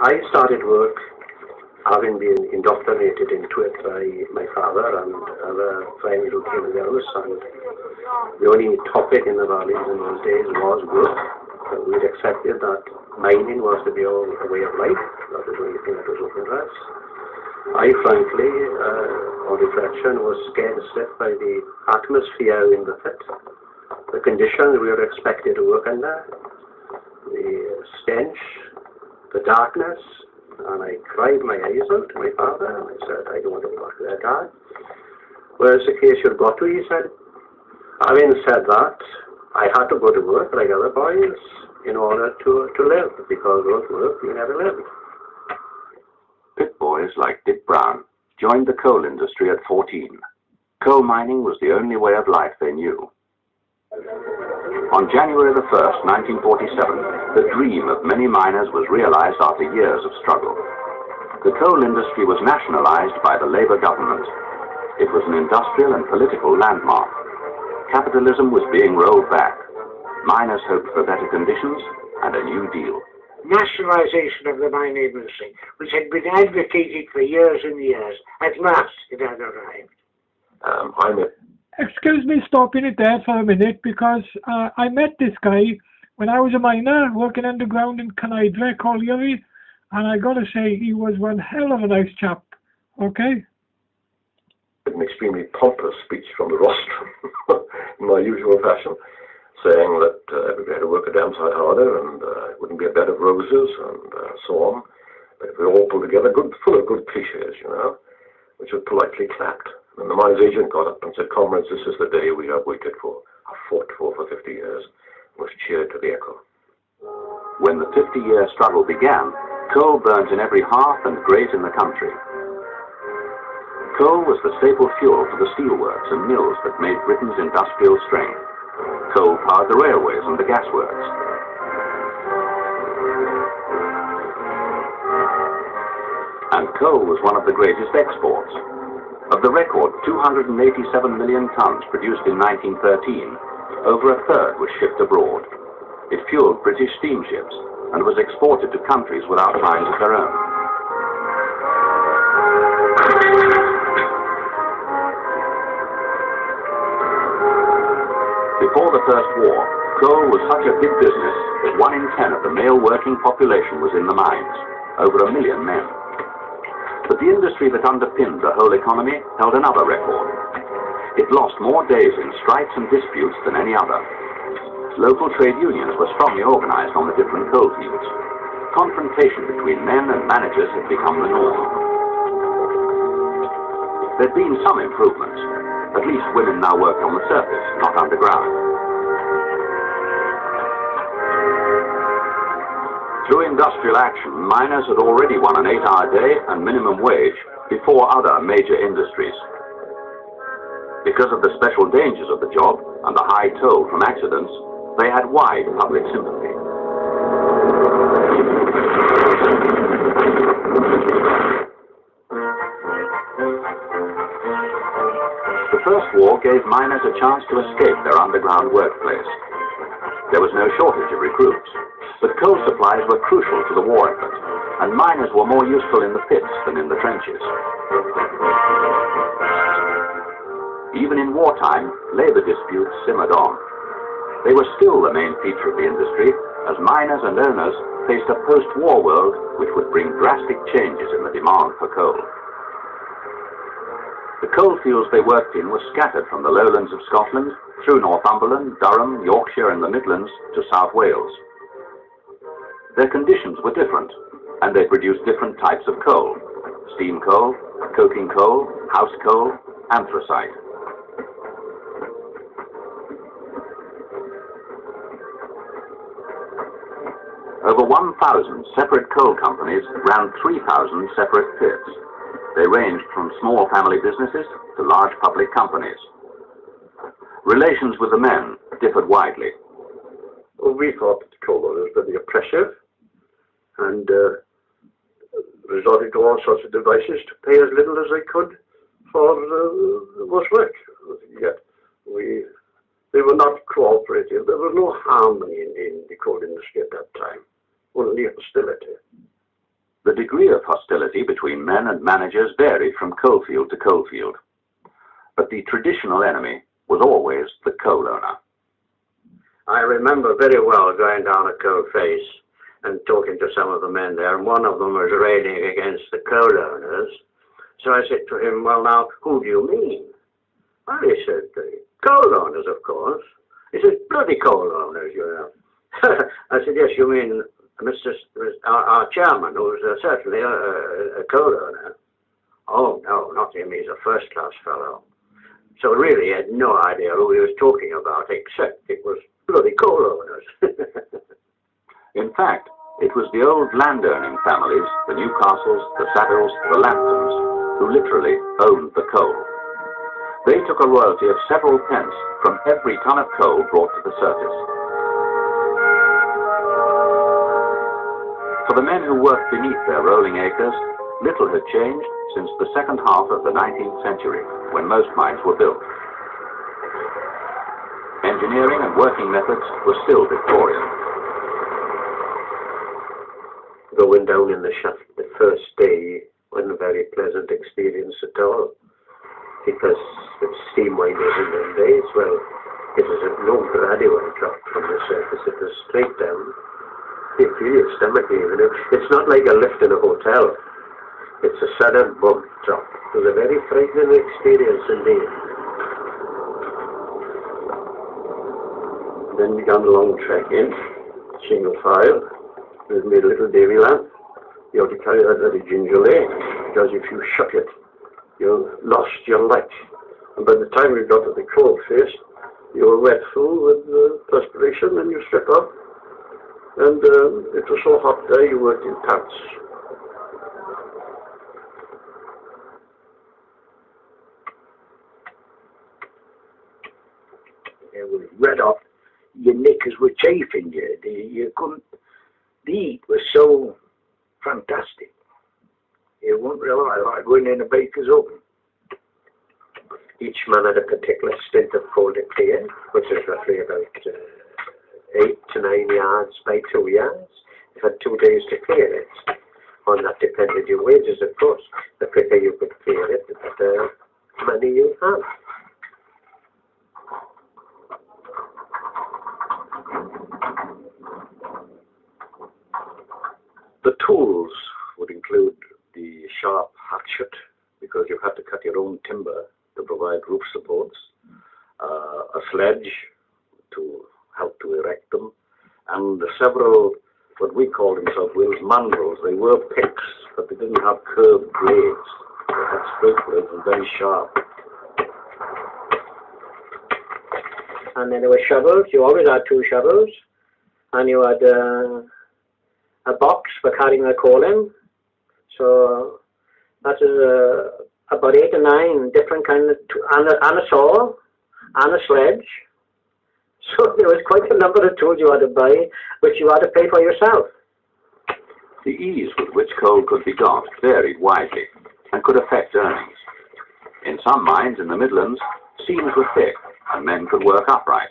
I started work having been indoctrinated into it by my father and other friends who came with us, and the only topic in the valleys in those days was work. We'd accepted that mining was to be a way of life. That was the only thing that was open to us. I frankly, on reflection, was scared stiff by the atmosphere in the pit, the conditions we were expected to work under, the stench, the darkness, and I cried my eyes out to my father, and I said, I don't want to go back there, Dad. Where's the case you've got to, he said. Having said that, I had to go to work like other boys in order to live, because without work you never lived. Pit boys like Dick Brown joined the coal industry at 14. Coal mining was the only way of life they knew. On January the 1st, 1947, the dream of many miners was realized after years of struggle. The coal industry was nationalized by the Labour government. It was an industrial and political landmark. Capitalism was being rolled back. Miners hoped for better conditions and a new deal. Nationalisation of the mining industry, which had been advocated for years and years, at last it had arrived. Excuse me stopping it there for a minute, because I met this guy when I was a miner working underground in Canidra Colliery, and I got to say he was one hell of a nice chap. Okay? An extremely pompous speech from the rostrum in my usual fashion, saying that everybody had to work a damn sight harder and it wouldn't be a bed of roses and so on. But if we all pulled together, full of good cliches, you know, which were politely clapped. And the mines agent got up and said, comrades, this is the day we have waited for, have fought for 50 years, and was cheered to the echo. When the 50-year struggle began, coal burnt in every hearth and grate in the country. Coal was the staple fuel for the steelworks and mills that made Britain's industrial strength. Coal powered the railways and the gasworks. And coal was one of the greatest exports. Of the record 287 million tons produced in 1913, over a third was shipped abroad. It fueled British steamships and was exported to countries without mines of their own. Before the First War, coal was such a big business that 1 in 10 of the male working population was in the mines, over 1 million men. But the industry that underpinned the whole economy held another record. It lost more days in strikes and disputes than any other. Local trade unions were strongly organized on the different coal fields. Confrontation between men and managers had become the norm. There'd been some improvements. At least women now worked on the surface, not underground. Through industrial action, miners had already won an 8-hour day and minimum wage before other major industries. Because of the special dangers of the job and the high toll from accidents, they had wide public sympathy. The First War gave miners a chance to escape their underground workplace. There was no shortage of recruits, but coal supplies were crucial to the war effort, and miners were more useful in the pits than in the trenches. Even in wartime, labor disputes simmered on. They were still the main feature of the industry, as miners and owners faced a post-war world which would bring drastic changes in the demand for coal. The coal fields they worked in were scattered from the lowlands of Scotland, through Northumberland, Durham, Yorkshire and the Midlands to South Wales. Their conditions were different, and they produced different types of coal: steam coal, coking coal, house coal, anthracite. Over 1,000 separate coal companies ran 3,000 separate pits. They ranged from small family businesses to large public companies. Relations with the men differed widely. Well, we thought that the coal owners were very oppressive and resorted to all sorts of devices to pay as little as they could for the worst work. Yet they were not cooperative. There was no harmony in the coal industry at that time, only hostility. The degree of hostility between men and managers varied from coalfield to coalfield, but the traditional enemy was always the coal owner. I remember very well going down a coal face and talking to some of the men there, and one of them was railing against the coal owners. So I said to him, well, now, who do you mean? Well, he said, the coal owners, of course. He said, bloody coal owners, you know. I said, yes, you mean our chairman, who's certainly a coal owner. Oh, no, not him, he's a first-class fellow. So really he had no idea who he was talking about, except it was bloody coal owners. In fact, it was the old land-owning families, the Newcastles, the Savills, the Lambtons, who literally owned the coal. They took a royalty of several pence from every ton of coal brought to the surface. For the men who worked beneath their rolling acres, little had changed since the second half of the 19th century, when most mines were built. Engineering and working methods were still Victorian. Going down in the shaft the first day wasn't a very pleasant experience at all, because with steam winders in them days, well, it was no gradual drop from the surface, it was straight down. You feel your stomach even. It's not like a lift in a hotel. It's a sudden bump drop. It was a very frightening experience indeed. Then began the long trek in, single file. We've made a little davy lamp. You have to carry that very gingerly, because if you shut it, you lost your light. And by the time we got to the coal face, you were wet through with perspiration, and you strip off. And it was so hot there, you worked in pants. It was red hot. Your knickers were chafing you. You couldn't. The heat was so fantastic. You wouldn't realise, like going in a baker's oven. Each man had a particular stint of coal to clear, which is roughly about 8 to 9 yards by 2 yards. You had 2 days to clear it. On that depended your wages, of course. The quicker you could clear it, the better money you have. The tools would include the sharp hatchet, because you had to cut your own timber to provide roof supports, a sledge to help to erect them, and several, what we called in South Wales, mandrels. They were picks, but they didn't have curved blades. They had straight blades and very sharp. And then there were shovels. You always had 2 shovels, and you had a box for carrying the coal in. So that is about 8 or 9 different kinds of, and a saw, and a sledge. So there was quite a number of tools you had to buy, which you had to pay for yourself. The ease with which coal could be got varied widely and could affect earnings. In some mines in the Midlands, seams were thick and men could work upright.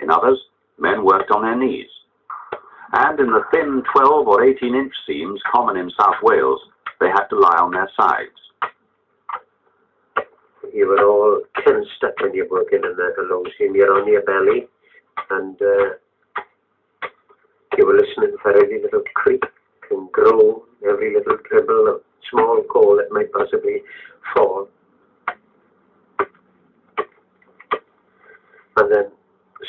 In others, men worked on their knees. And in the thin 12 or 18-inch seams common in South Wales, they had to lie on their sides. You were all kind of stuck when you're working in that long seam. You're on your belly, and you were listening for every little creak and groan, every little dribble of small coal that might possibly fall. And then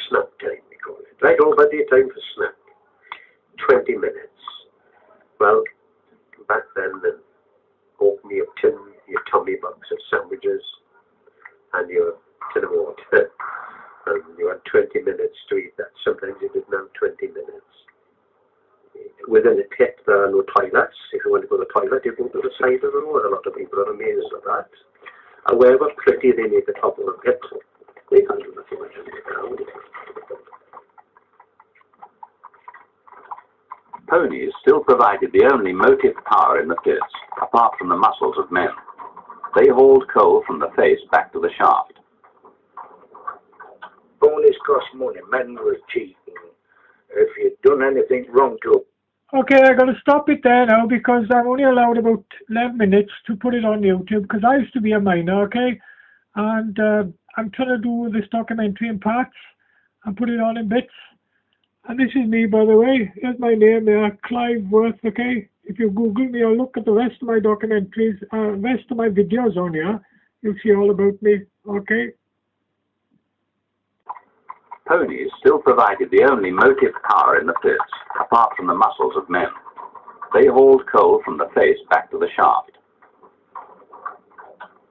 snap time, we call it. Right over the time for snap. 20 minutes. Well, back then, open your tin, your Tommy box of sandwiches, and your tin of water. And you had 20 minutes to eat that. Sometimes you didn't have 20 minutes. Within a pit, there are no toilets. If you want to go to the toilet, you go to the side of the road. A lot of people are amazed at that. However pretty they make the top of the pit, they can't do nothing much on the ground. Ponies still provided the only motive power in the pits, apart from the muscles of men. They hauled coal from the face back to the shaft. Ponies cost money. Men were cheap. If you'd done anything wrong to Okay, I got to stop it there now because I'm only allowed about 11 minutes to put it on YouTube because I used to be a miner, okay? And I'm trying to do this documentary in parts and put it on in bits. And this is me, by the way. Here's my name there, Clive Worth, okay? If you Google me or look at the rest of my documentaries, rest of my videos on here, you'll see all about me, okay? Ponies still provided the only motive power in the pits, apart from the muscles of men. They hauled coal from the face back to the shaft.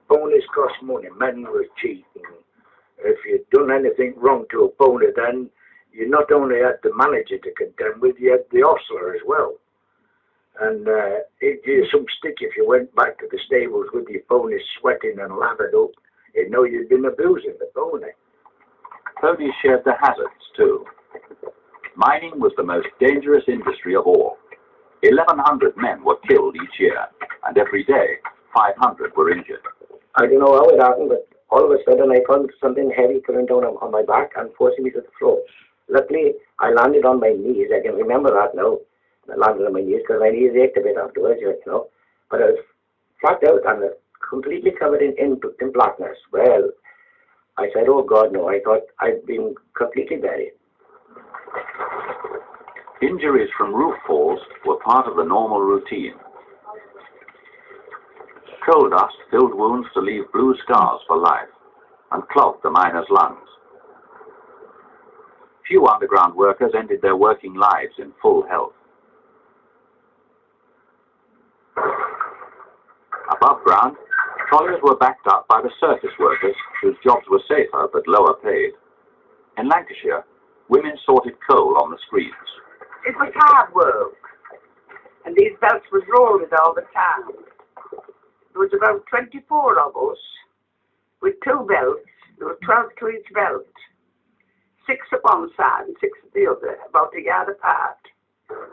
Ponies cost money. Men were cheating. If you'd done anything wrong to a pony, then you not only had the manager to contend with, you had the hostler as well. And it'd give you some stick if you went back to the stables with your pony sweating and lathered up. You'd know you'd been abusing the pony. Ponies shared the hazards too. Mining was the most dangerous industry of all. 1,100 men were killed each year, and every day 500 were injured. I don't know how it happened, but all of a sudden I felt something heavy coming down on my back and forcing me to the floor. Luckily, I landed on my knees. I can remember that now. I landed on my knees because my knees ached a bit afterwards, you know. But I was flat out and completely covered in blackness. Well, I said, oh God, no. I thought I'd been completely buried. Injuries from roof falls were part of the normal routine. Coal dust filled wounds to leave blue scars for life and clogged the miners' lungs. Few underground workers ended their working lives in full health. Above ground, trolleys were backed up by the surface workers whose jobs were safer but lower paid. In Lancashire, women sorted coal on the screens. It was hard work, and these belts was rolled all the time. There was about 24 of us with 2 belts. There were 12 to each belt. 6 at one side and 6 at the other, about a yard apart.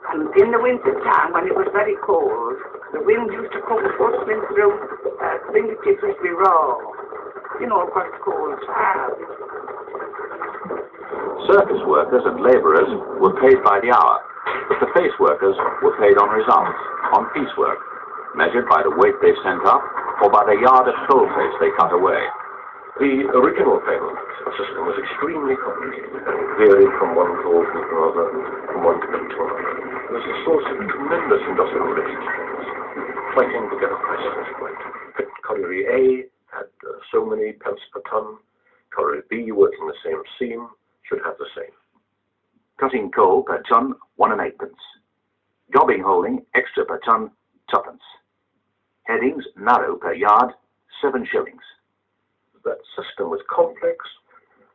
And in the winter time, when it was very cold, the wind used to come bustling through fingertips would be raw. You know, because cold is hard. Surface workers and labourers were paid by the hour, but the face workers were paid on results, on piecework, measured by the weight they sent up or by the yard of coal face they cut away. The original payment system was extremely complicated, varied from one coal field to another, from one pit to another. It was a source of tremendous industrial relationships, fighting to get a price right. Pit colliery A had so many pence per ton. Colliery B, working the same seam, should have the same. Cutting coal per ton, 1 and 8 pence. Jobbing holding, extra per ton, 2 pence. Headings, narrow per yard, 7 shillings. That system was complex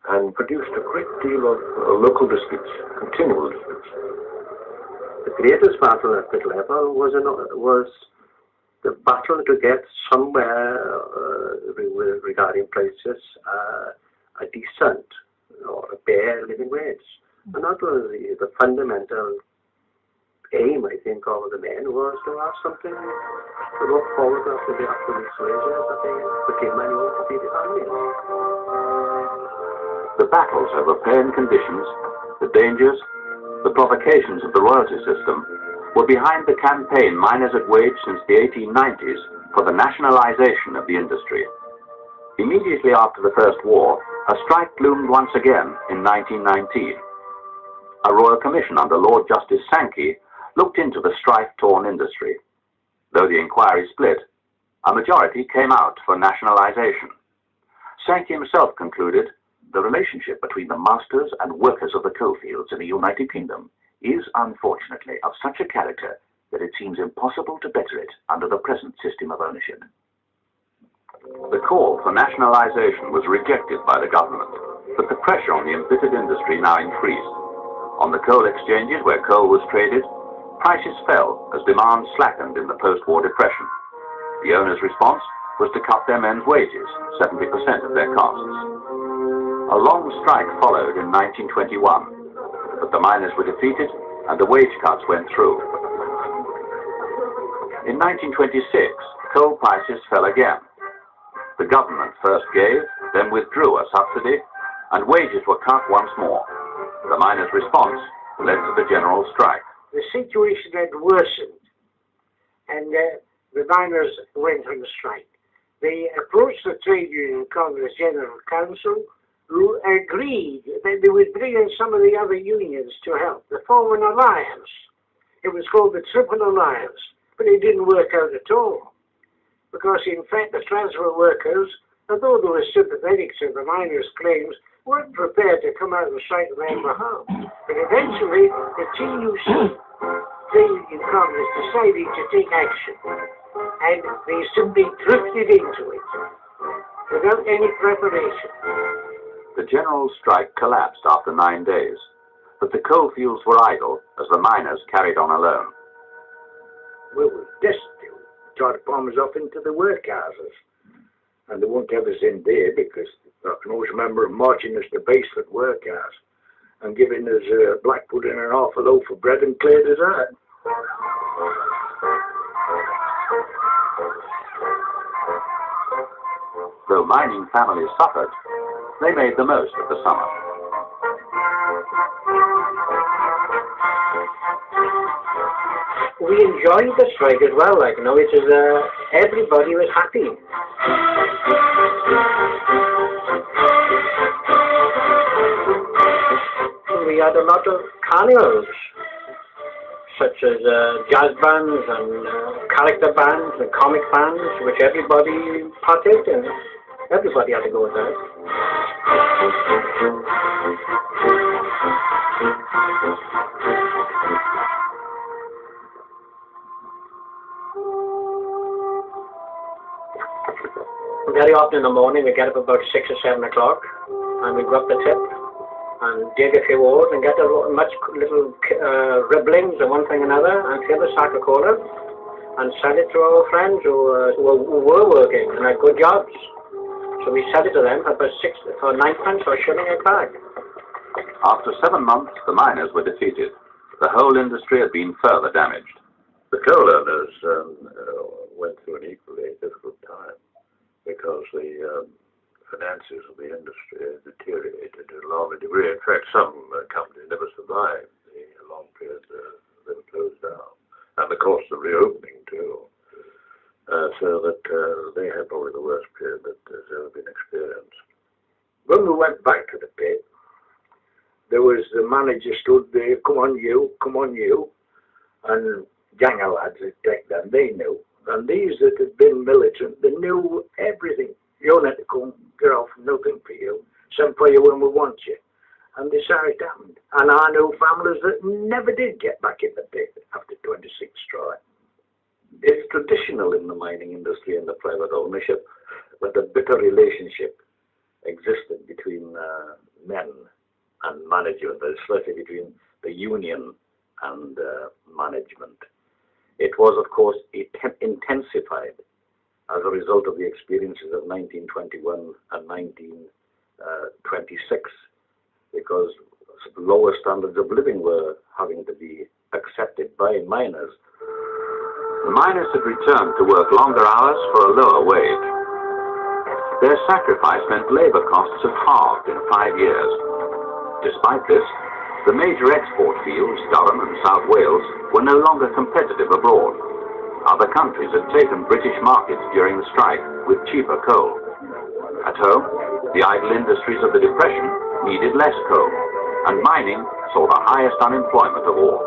and produced a great deal of local disputes, continual disputes. The greatest battle at pit level was the battle to get somewhere regarding places a decent or a bare living wage. And that was the fundamental aim, I think, of the men was to have something to look forward after these wages that they became manual to feed the family. The battles over pay and conditions, the dangers, the provocations of the royalty system were behind the campaign miners had waged since the 1890s for the nationalization of the industry. Immediately after the First War, a strike loomed once again in 1919. A royal commission under Lord Justice Sankey looked into the strife-torn industry. Though the inquiry split, a majority came out for nationalization. Sankey himself concluded the relationship between the masters and workers of the coalfields in the United Kingdom is, unfortunately, of such a character that it seems impossible to better it under the present system of ownership. The call for nationalization was rejected by the government, but the pressure on the embittered industry now increased. On the coal exchanges where coal was traded, prices fell as demand slackened in the post-war depression. The owners' response was to cut their men's wages, 70% of their costs. A long strike followed in 1921, but the miners were defeated and the wage cuts went through. In 1926, coal prices fell again. The government first gave, then withdrew a subsidy, and wages were cut once more. The miners' response led to the general strike. the situation had worsened, and the miners went on strike. They approached the Trade Union Congress General Council, who agreed that they would bring in some of the other unions to help. They formed an alliance. It was called the Triple Alliance, but it didn't work out at all. Because in fact the transport workers, although they were sympathetic to the miners' claims, weren't prepared to come out and strike on their behalf. But eventually the TUC, Trade Union Congress, decided to take action. And they simply drifted into it without any preparation. The general strike collapsed after 9 days, but the coal fields were idle as the miners carried on alone. We were destitute. Try to palm us off into the workhouses. And they won't have us in there because I can always remember them marching us to Baseford workhouse and giving us black pudding and half a loaf of bread and cleared us out. Though mining families suffered, they made the most of the summer. We enjoyed the strike as well, like, you know, it was, everybody was happy. We had a lot of carnivals, such as jazz bands and character bands and comic bands, which everybody partaked in. Everybody had to go with that. Very often in the morning we get up about 6 or 7 o'clock and we go up the tip and dig a few holes and get much little ribblings and one thing and another and fill a sack of cola and sell it to our friends who were working and had good jobs. So we sell it to them for about 9 pence or a shilling a bag. After 7 months, the miners were defeated. The whole industry had been further damaged. The coal owners went through an equally difficult time because the finances of the industry deteriorated to a large degree. In fact, some companies never survived the long period they were closed down, and the cost of reopening too. So that they had probably the worst period that has ever been experienced. When we went back to the pit, there was the manager stood there, come on you, and gang of lads that take them, they knew. And these that had been militant, they knew everything. You don't have to come, get off, nothing for you. Send for you when we want you. And this how it happened. And I know families that never did get back in the pit after 26 strike. It's traditional in the mining industry and the private ownership that a bitter relationship existed between men and management, especially between the union and management. It was, of course, intensified as a result of the experiences of 1921 and 1926, because lower standards of living were having to be accepted by miners. The miners had returned to work longer hours for a lower wage. Their sacrifice meant labor costs had halved in 5 years. Despite this, the major export fields, Durham and South Wales, were no longer competitive abroad. Other countries had taken British markets during the strike with cheaper coal. At home, the idle industries of the Depression needed less coal, and mining saw the highest unemployment of all.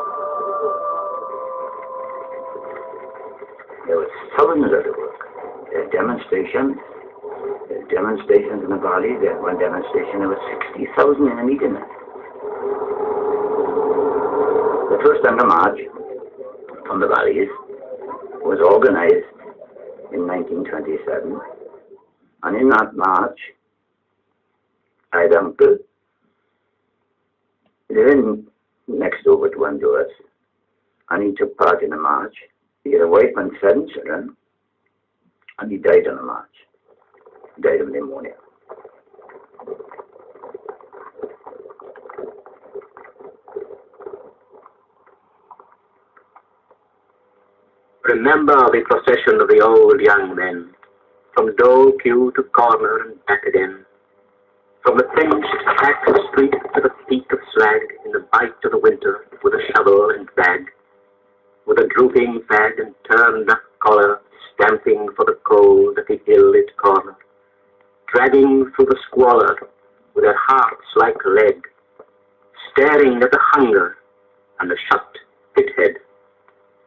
There was thousands of work. There's demonstrations in the valley. There's one demonstration, there was 60,000 in a meeting. The first under march from the valleys was organized in 1927, and in that march, I had an uncle living next door to Honduras, and he took part in the march. He had a wife and 7 children, and he died on the march. He died of pneumonia. Remember the procession of the old young men, from Dole Queue to Corner and back again, from the pinched back street to the peak of slag in the bite of the winter with a shovel and bag. with a drooping fag and turned up collar, stamping for the cold at the ill-lit corner, dragging through the squalor with their hearts like lead, staring at the hunger and the shut pit head,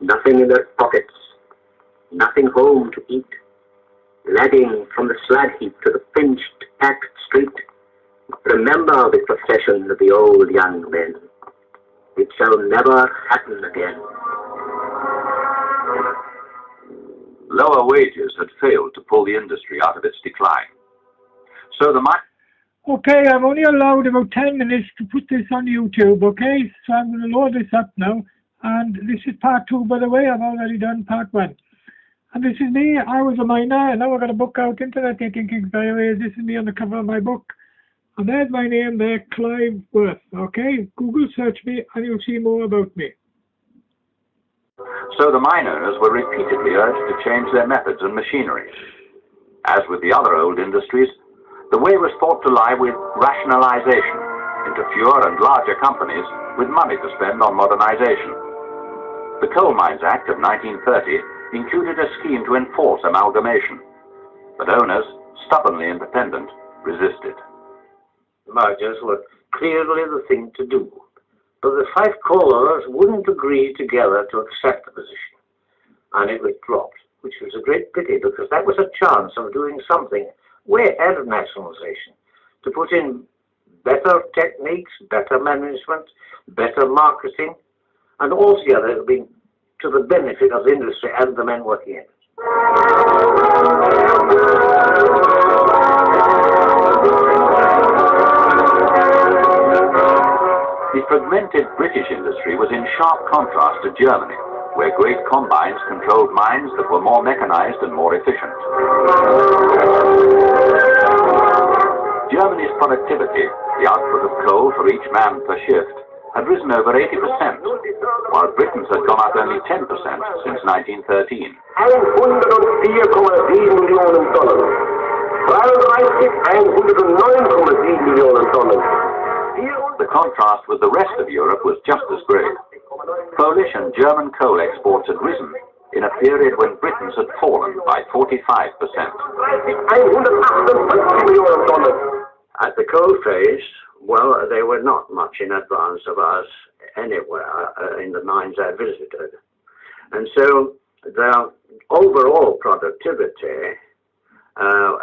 nothing in their pockets, nothing home to eat, lagging from the slag heap to the pinched, packed street. Remember the procession of the old young men. It shall never happen again. Lower wages had failed to pull the industry out of its decline. So the Okay, I'm only allowed about 10 minutes to put this on YouTube, okay? So I'm going to load this up now. And this is part 2, by the way. I've already done part 1. And this is me. I was a miner, and now I've got a book out, Internet Taking Kings Diaries. This is me on the cover of my book. And there's my name there, Clive Worth, okay? Google search me, and you'll see more about me. So the miners were repeatedly urged to change their methods and machinery. As with the other old industries, the way was thought to lie with rationalization into fewer and larger companies with money to spend on modernization. The Coal Mines Act of 1930 included a scheme to enforce amalgamation, but owners, stubbornly independent, resisted. Mergers were clearly the thing to do, but the 5 coal owners wouldn't agree together to accept the position, and it was dropped, which was a great pity because that was a chance of doing something way ahead of nationalization, to put in better techniques, better management, better marketing, and altogether it would be to the benefit of the industry and the men working in it. The fragmented British industry was in sharp contrast to Germany, where great combines controlled mines that were more mechanized and more efficient. Germany's productivity, the output of coal for each man per shift, had risen over 80%, while Britain's had gone up only 10% since 1913. 104,7 Millionen Tonnen. Frankreich 109,7 Millionen Tonnen. The contrast with the rest of Europe was just as great. Polish and German coal exports had risen in a period when Britain's had fallen by 45%. At the coal phase, well, they were not much in advance of us anywhere in the mines I visited. And so their overall productivity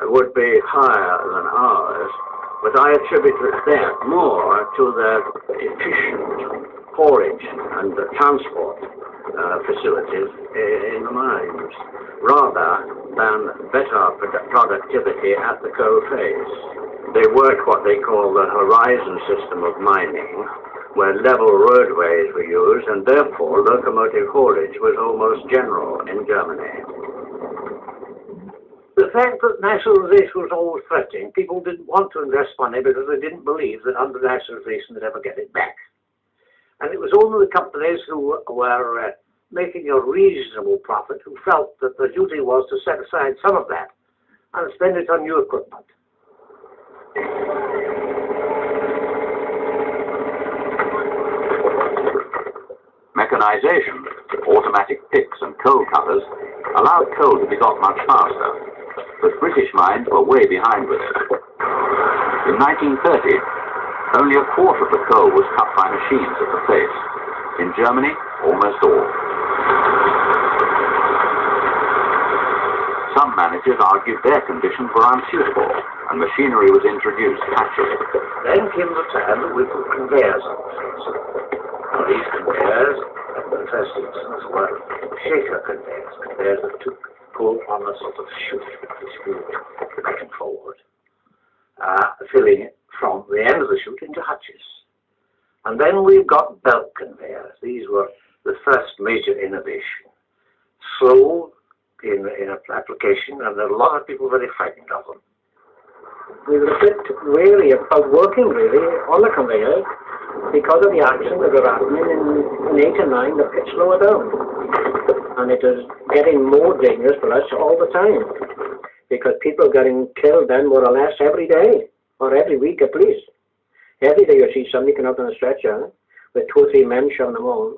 would be higher than ours, but I attribute that more to their efficient haulage and the transport facilities in the mines, rather than better productivity at the coal phase. They worked what they call the horizon system of mining, where level roadways were used, and therefore locomotive haulage was almost general in Germany. The fact that nationalization was always threatening, people didn't want to invest money because they didn't believe that under nationalization they'd ever get it back. And it was only the companies who were making a reasonable profit who felt that the duty was to set aside some of that and spend it on new equipment. Mechanization, automatic picks and coal cutters allowed coal to be got much faster, but British mines were way behind with it. In 1930, only a quarter of the coal was cut by machines at the face. In Germany, almost all. Some managers argued their conditions were unsuitable, and machinery was introduced patchily. Then came the time that we put conveyors on things. Now these conveyors, in the first instance, were shaker conveyors, conveyors that took coal on a sort of chute, which moved back and forward, filling it from the end of the chute into hutches. And then we've got belt conveyors. These were the first major innovation. Slow in application, and there are a lot of people very frightened of them. We were a bit wary about working really on the conveyor because of the accident that were happening in 8 and 9, the pitch lower down. And it is getting more dangerous for us all the time because people are getting killed then more or less every day or every week at least. Every day you see somebody come out on a stretcher with 2 or 3 men shoving them on.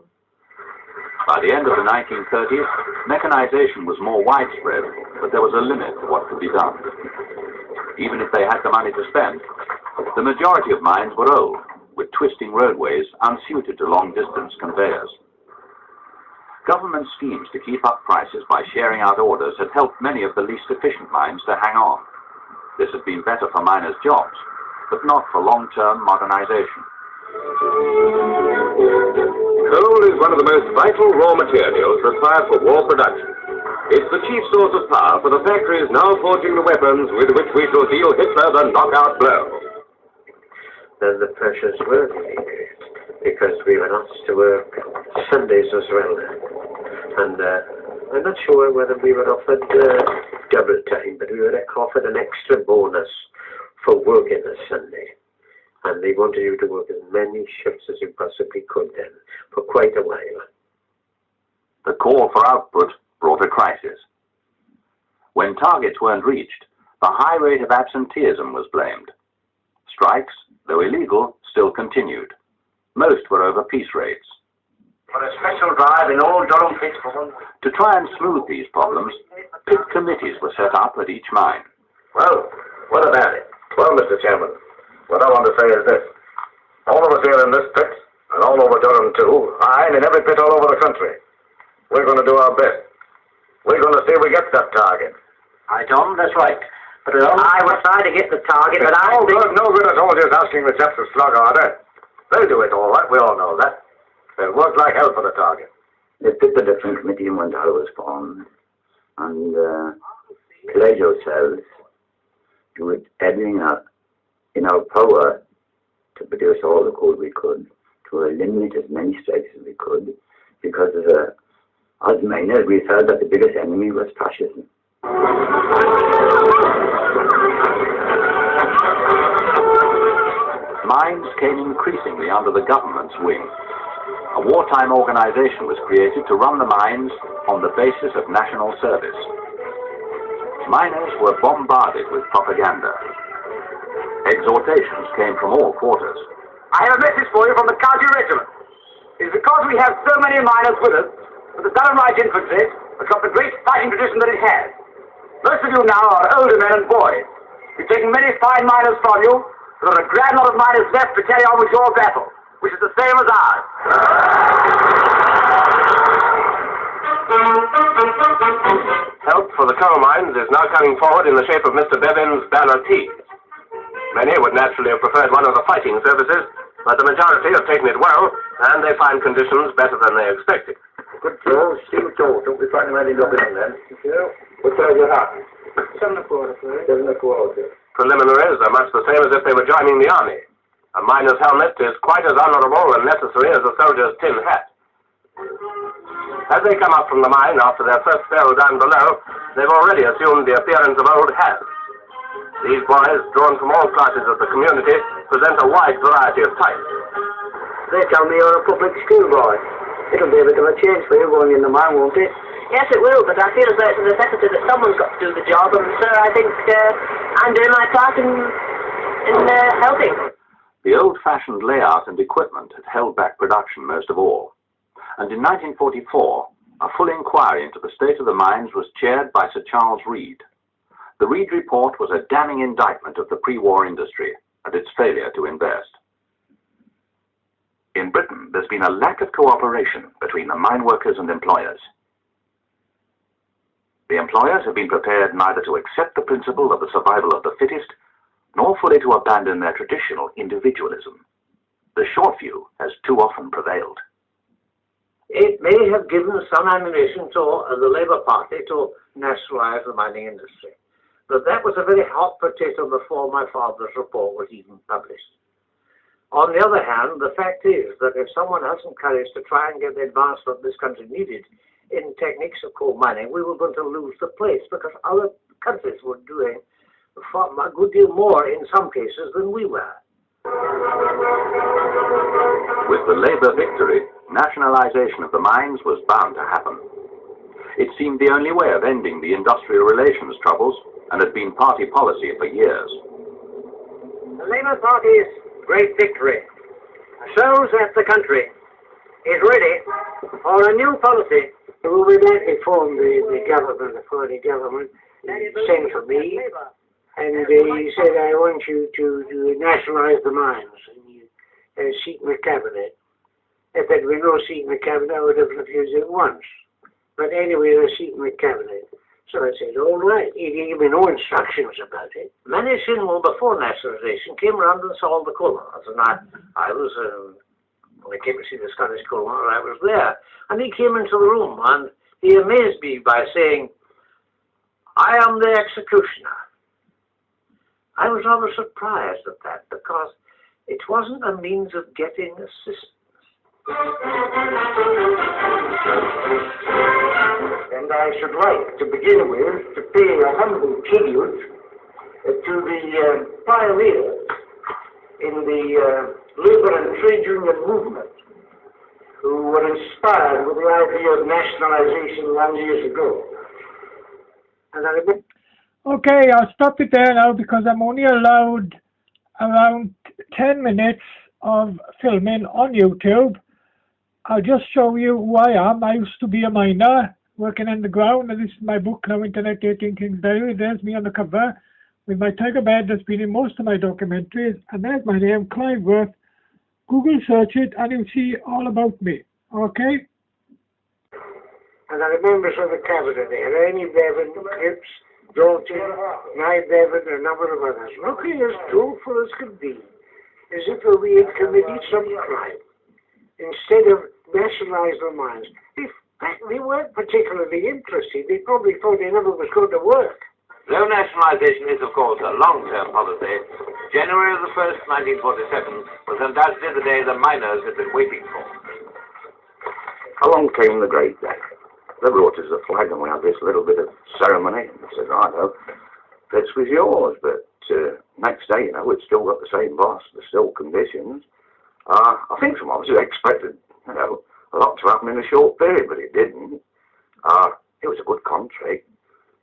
By By the end of the 1930s, mechanization was more widespread, but there was a limit to what could be done. Even if they had the money to spend, the majority of mines were old, with twisting roadways unsuited to long-distance conveyors. Government schemes to keep up prices by sharing out orders had helped many of the least efficient mines to hang on. This had been better for miners' jobs, but not for long-term modernization. Coal is one of the most vital raw materials required for war production. It's the chief source of power for the factories now forging the weapons with which we shall deal Hitler the knockout blow. Then the pressures were increased because we were asked to work Sundays as well. And I'm not sure whether we were offered double time, but we were offered an extra bonus for working a Sunday. And they wanted you to work as many shifts as you possibly could then, for quite a while. The call for output brought a crisis. When targets weren't reached, the high rate of absenteeism was blamed. Strikes, though illegal, still continued. Most were over piece rates. For a special drive in Old Durham Pit for 1 week. To try and smooth these problems, pit committees were set up at each mine. Well, what about it? Well, Mr. Chairman, what I want to say is this. All of us here in this pit, and all over Durham too, and in every pit all over the country, we're going to do our best. We're going to see we get that target. Aye, Tom, that's right. But I will try to get the target, but I think... No good at all just asking the chaps to slug harder. They'll do it all right, we all know that. They'll work like hell for the target. The Pit Production Committee in Montreal was formed, and pledged ourselves to it everything in our power to produce all the coal we could, to eliminate as many strikes as we could, because as miners we felt that the biggest enemy was fascism. Mines came increasingly under the government's wing. A wartime organization was created to run the mines on the basis of national service. Miners were bombarded with propaganda. Exhortations came from all quarters. I have a message for you from the County Regiment. It's because we have so many miners with us that the Durham Light Infantry has got the great fighting tradition that it has. Most of you now are older men and boys. We've taken many fine miners from you. There are a grand lot of miners left to carry on with your battle, which is the same as ours. Help for the coal mines is now coming forward in the shape of Mr. Bevin's Banner Tea. Many would naturally have preferred one of the fighting services, but the majority have taken it well, and they find conditions better than they expected. Good Joe, steel toe. Don't be frightened of any looking in then. What size your hat? 7 1/4, sir. 7 1/4. Preliminaries are much the same as if they were joining the army. A miner's helmet is quite as honorable and necessary as a soldier's tin hat. As they come up from the mine after their first spell down below, they've already assumed the appearance of old hats. These boys, drawn from all classes of the community, present a wide variety of types. They tell me you're a public school boy. It'll be a bit of a change for you going in the mine, won't it? Yes, it will, but I feel as though it's a necessity that someone's got to do the job, and sir, I think I'm doing my part in helping. The old-fashioned layout and equipment had held back production most of all. And in 1944, a full inquiry into the state of the mines was chaired by Sir Charles Reed. The Reed report was a damning indictment of the pre-war industry and its failure to invest. In Britain, there's been a lack of cooperation between the mine workers and employers. The employers have been prepared neither to accept the principle of the survival of the fittest, nor fully to abandon their traditional individualism. The short view has too often prevailed. It may have given some ammunition to the Labour Party to nationalise the mining industry, but that was a very hot potato before my father's report was even published. On the other hand, the fact is that if someone hasn't courage to try and get the advancement this country needed in techniques of coal mining, we were going to lose the place because other countries were doing a good deal more in some cases than we were. With the Labour victory, nationalisation of the mines was bound to happen. It seemed the only way of ending the industrial relations troubles and had been party policy for years. The Labour Party's great victory shows that the country is ready for a new policy. Well, we met informed the government, the Friday government, sent for me, and he said, I want you to nationalise the mines, and you seat in the cabinet. If there'd been no seat in the cabinet, I would have refused it once. But anyway, there's a seat in the cabinet. So I said, all right. He gave me no instructions about it. Many Sinwell before nationalisation came round and saw the coal mines, and I was, when I came to see the Scottish coal miner, I was there. And he came into the room, and he amazed me by saying, I am the executioner. I was rather surprised at that, because it wasn't a means of getting assistance. And I should like to begin with to pay a humble tribute to the pioneers in the labour and trade union movement who were inspired with the idea of nationalisation long years ago. And I remember. Okay, I'll stop it there now because I'm only allowed around 10 minutes of filming on YouTube. I'll just show you who I am. I used to be a miner working underground, and this is my book now, Internet Dating King's Diary. There's me on the cover with my tiger bed that's been in most of my documentaries, and there's my name, Clive Worth. Google search it and you'll see all about me. Okay? And I remember of the cabinet there, Annie Bevan, Cripps, Dalton, Nye Bevan, and a number of others, looking as doleful as could be, as if we had committed some crime. Instead of nationalise the mines. In fact, they weren't particularly interested. They probably thought they never was going to work. Though nationalisation is, of course, a long-term policy, January the 1st, 1947 was undoubtedly the day the miners had been waiting for. Along came the great day. They brought us the flag and we had this little bit of ceremony. And I said, righto, this was yours. But next day, we'd still got the same boss, the still conditions. I think some of us expected, a lot to happen in a short period, but it didn't. It was a good contract.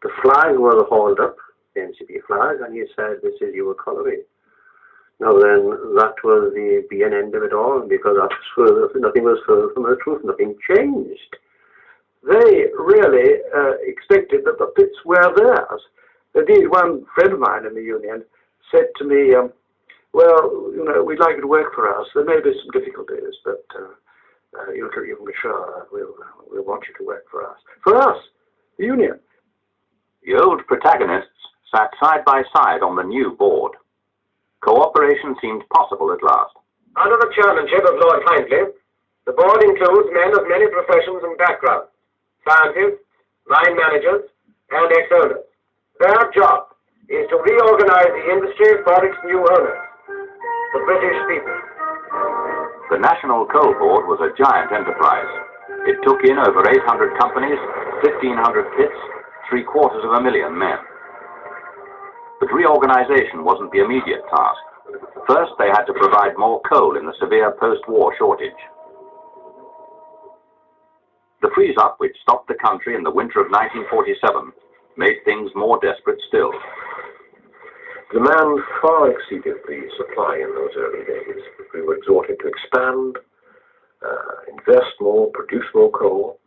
The flag was hauled up, the NCP flag, and he said, this is your colliery. Now then, that was the end of it all, because nothing was further from the truth, nothing changed. They really expected that the pits were theirs. Indeed, one friend of mine in the union said to me, well, we'd like you to work for us. There may be some difficulties, but you can be sure we'll want you to work for us. For us, the union. The old protagonists sat side by side on the new board. Cooperation seemed possible at last. Under the chairmanship of Lord Hindley, the board includes men of many professions and backgrounds, scientists, mine managers, and ex-owners. Their job is to reorganize the industry for its new owners, the British people. The National Coal Board was a giant enterprise. It took in over 800 companies, 1,500 pits, 750,000 men. But reorganization wasn't the immediate task. First, they had to provide more coal in the severe post-war shortage. The freeze-up, which stopped the country in the winter of 1947, made things more desperate still. Demand far exceeded the supply in those early days. We were exhorted to expand, invest more, produce more coal.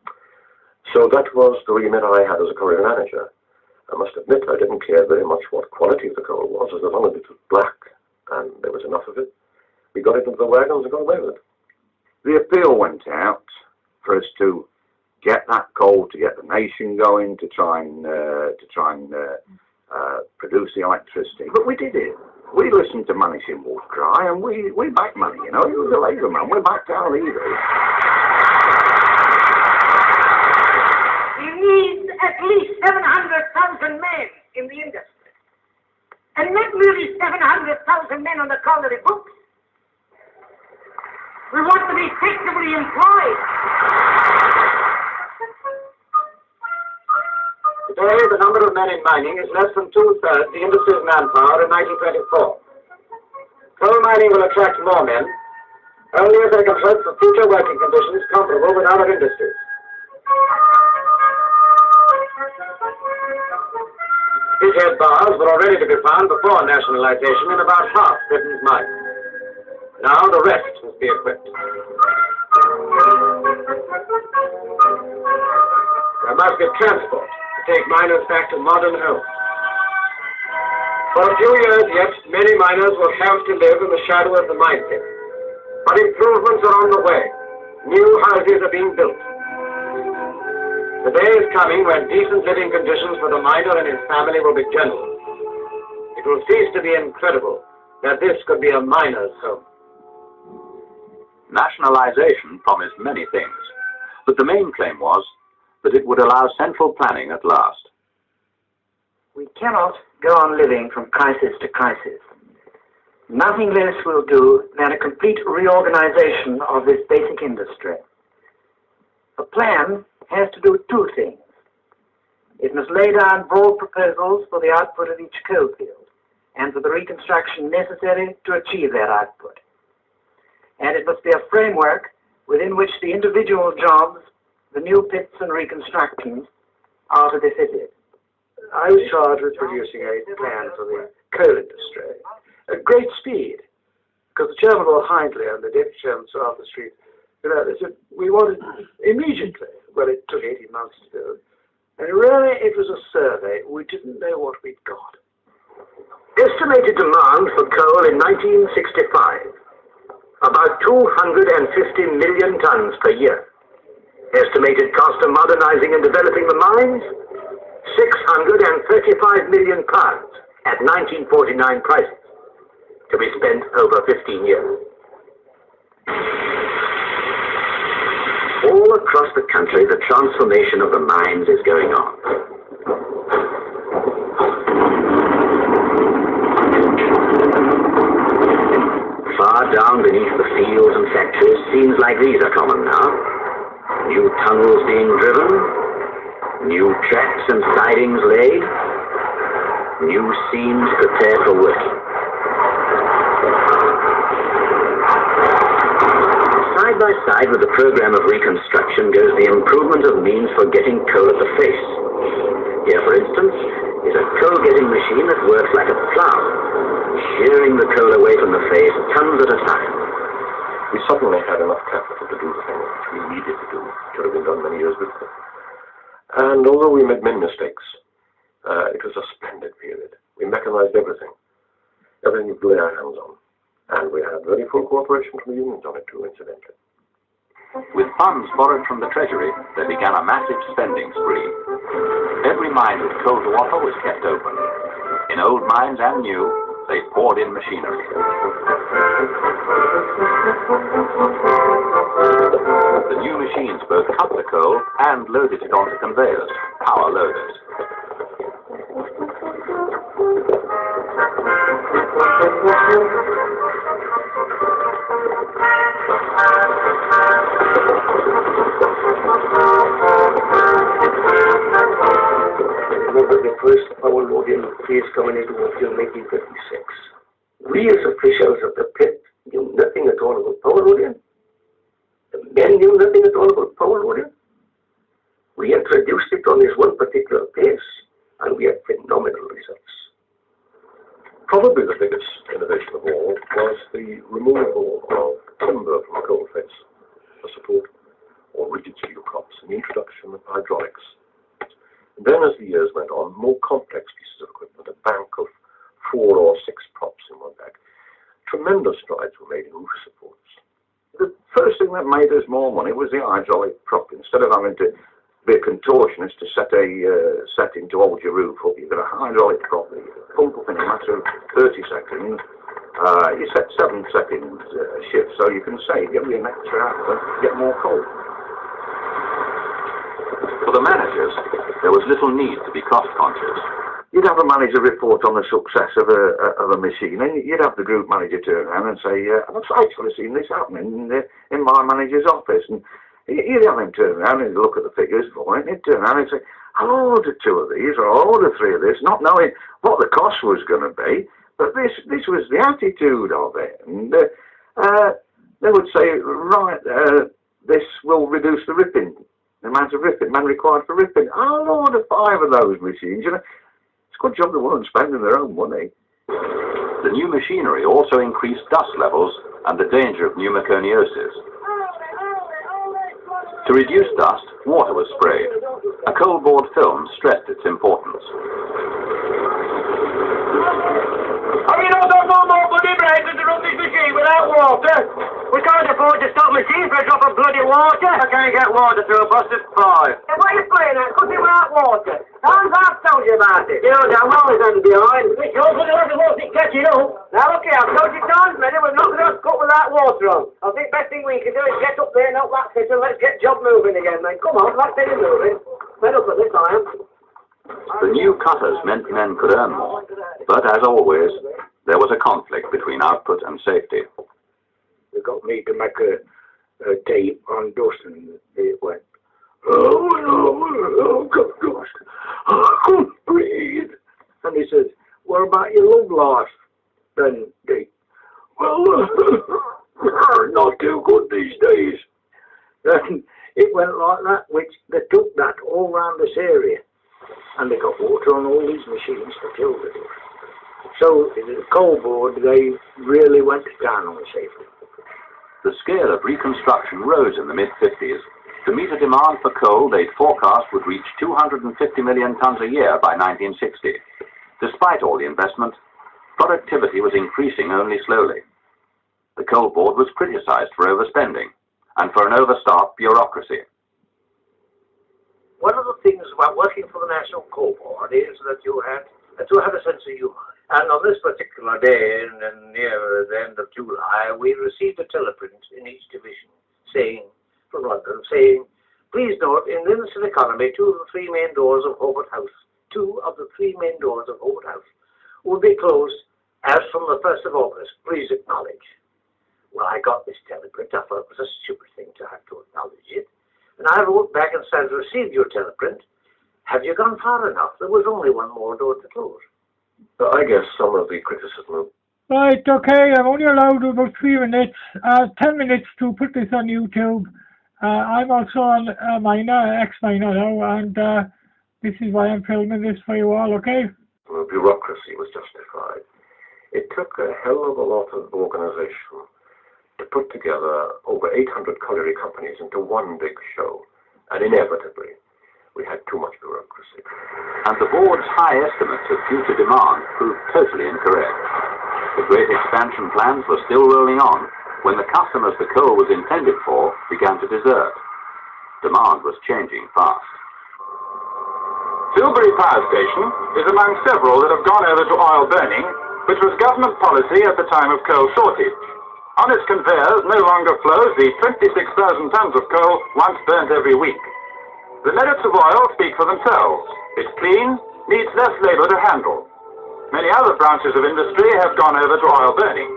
So that was the remit I had as a colliery manager. I must admit I didn't care very much what quality the coal was, as long as it was black and there was enough of it. We got it into the wagons and got away with it. The appeal went out for us to get that coal, to get the nation going, to try and produce the electricity. But we did it. We listened to Manny Sinwell's cry, and we backed Manny. He was a Labour man. We backed our leaders. You need at least 700,000 men in the industry. And not merely 700,000 men on the colliery books. We want to be effectively employed. Today, the number of men in mining is less than two-thirds the industry's manpower in 1924. Coal mining will attract more men, only if they can hope for future working conditions comparable with other industries. Fish-head bars were already to be found before nationalization in about half Britain's mines. Now the rest must be equipped. There must be transport to take miners back to modern homes. For a few years yet, many miners will have to live in the shadow of the mine pit. But improvements are on the way. New houses are being built. The day is coming when decent living conditions for the miner and his family will be general. It will cease to be incredible that this could be a miner's home. Nationalization promised many things, but the main claim was that it would allow central planning at last. We cannot go on living from crisis to crisis. Nothing less will do than a complete reorganization of this basic industry. A plan has to do two things. It must lay down broad proposals for the output of each coal field and for the reconstruction necessary to achieve that output. And it must be a framework within which the individual jobs, the new pits and reconstructions are to be fitted. I was charged with producing a plan for the coal industry at great speed, because the chairman, Lord Hindley, and the deputy chairman, Sir Arthur Street, they said we wanted immediately. Well, it took 18 months to do. And really, it was a survey. We didn't know what we'd got. Estimated demand for coal in 1965, about 250 million tons per year. Estimated cost of modernizing and developing the mines, 635 million pounds at 1949 prices, to be spent over 15 years. All across the country, the transformation of the mines is going on. Far down beneath the fields and factories, scenes like these are common now. New tunnels being driven, new tracks and sidings laid, new seams prepared for working. Side by side with the program of reconstruction goes the improvement of means for getting coal at the face. Here, for instance, is a coal-getting machine that works like a plough, shearing the coal away from the face tons at a time. We suddenly had enough capital to do the thing which we needed to do, which should have been done many years before. And although we made many mistakes, it was a splendid period. We mechanized everything. Everything we could lay our hands on. And we had very full cooperation from the unions on it too, incidentally. With funds borrowed from the Treasury, there began a massive spending spree. Every mine with coal to offer was kept open. In old mines and new, they poured in machinery. The new machines both cut the coal and loaded it onto conveyors, power loaders. Remember the first power loading phase coming into work in 1956. We as officials of the pit knew nothing at all about power loading. The men knew nothing at all about power loading. We introduced it on this one particular pace, and we had phenomenal results. Probably the biggest innovation of all was the removal of timber from coal face for support or rigid steel props and the introduction of hydraulics. And then as the years went on, more complex pieces of equipment, a bank of 4 or 6 props in one bag. Tremendous strides were made in roof supports. The first thing that made us more money was the hydraulic prop. Instead of having to be a contortionist to set a setting to hold your roof up, you've got a hydraulic prop that you pump up in a matter of 30 seconds. You set 7 seconds shift, so you can save, give you an extra hour, get more coal. For the managers, there was little need to be cost-conscious. You'd have a manager report on the success of a machine, and you'd have the group manager turn around and say, I've actually seen this happening in my manager's office. And you'd have him turn around and look at the figures for it, and he'd turn around and say, I'll order 2 of these, or I'll order 3 of this, not knowing what the cost was going to be. But this was the attitude of it. And they would say, right, this will reduce the ripping. The amount of ripping, man required for ripping. I'll order 5 of those machines. You know, it's a good job they weren't spending their own money. The new machinery also increased dust levels and the danger of pneumoconiosis. To reduce dust, water was sprayed. A coalboard film stressed its importance. Have you not got no more bloody brains to run this machine without water? We can't afford to stop machine for a drop of bloody water. I can't get water through a busted pipe. And what are you playing at? Cooking without water. Times I've told you about it. You know damn well he's under behind. It's your bloody water won't it catching up. Now look here, I've told you times many, we're not going to cook without water on. I think best thing we can do is get up there and help that fish and let's get job moving again, then. Come on, let's get it moving. Fed up at this time. The new cutters meant men could earn more, but as always, there was a conflict between output and safety. They got me to make a tape on dust, and it went, oh no, dust, I couldn't breathe. And he says, what about your love life? Then they, well, not too good these days. Then it went like that, which they took that all round this area, and they got water on all these machines to kill the dust. So the coal board, they really went to town on safety. The scale of reconstruction rose in the mid-50s. To meet a demand for coal they'd forecast would reach 250 million tons a year by 1960. Despite all the investment, productivity was increasing only slowly. The coal board was criticized for overspending and for an overstaffed bureaucracy. One of the things about working for the National Coal Board is that you had a sense of humour. And on this particular day, near the end of July, we received a teleprint in each division from London saying, please note, in instant economy, two of the three main doors of Hobart House will be closed as from the 1st of August. Please acknowledge. Well, I got this teleprint. I thought it was a stupid thing to have to acknowledge it. And I wrote back and said, received your teleprint. Have you gone far enough? There was only one more door to close. I guess some of the criticism. Right, okay, I'm only allowed about 3 minutes, 10 minutes to put this on YouTube. I'm also on ex-miner now, and this is why I'm filming this for you all, okay? The bureaucracy was justified. It took a hell of a lot of organisation to put together over 800 colliery companies into one big show, and inevitably, we had too much bureaucracy. And the board's high estimates of future demand proved totally incorrect. The great expansion plans were still rolling on when the customers the coal was intended for began to desert. Demand was changing fast. Tilbury Power Station is among several that have gone over to oil burning, which was government policy at the time of coal shortage. On its conveyors no longer flows the 26,000 tons of coal once burnt every week. The merits of oil speak for themselves. It's clean, needs less labor to handle. Many other branches of industry have gone over to oil burning.